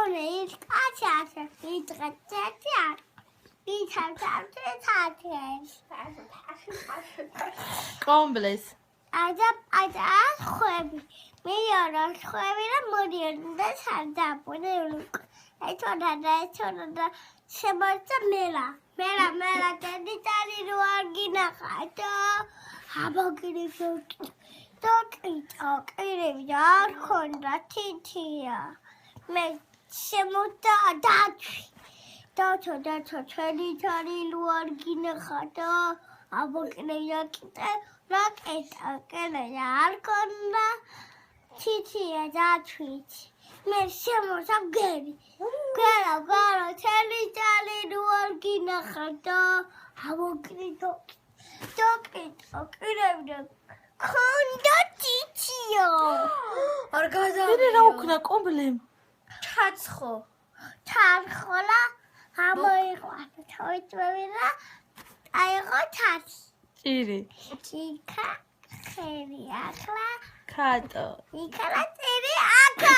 კონე ის კაცი კომბლეს. ხვები. მიორა ხვები და მოდიან და სადაბუნე ეცოდა შემოწა მელა დედი წარი რო არ გინახატო აბოგირი ტოკირები არ ქონდა თითია მე შემოწა დათო ჩვენი წარი რო არ გინახატო აბოგირი რაკეტა არ ქონდა თითია დათვით მე შემოწა გერი გარო ჩელი ჩალი რო არ გინახატო აბოგირი ტოკირები ქონდა თითია არ გადავიდა რა უქნა კომბლემ ჩარხოლა ამოიყვანა თოიწვევილა აიღო ჩარხი ჭირი ჭიქა ხერი ახლა კატო იქალა წერე აკა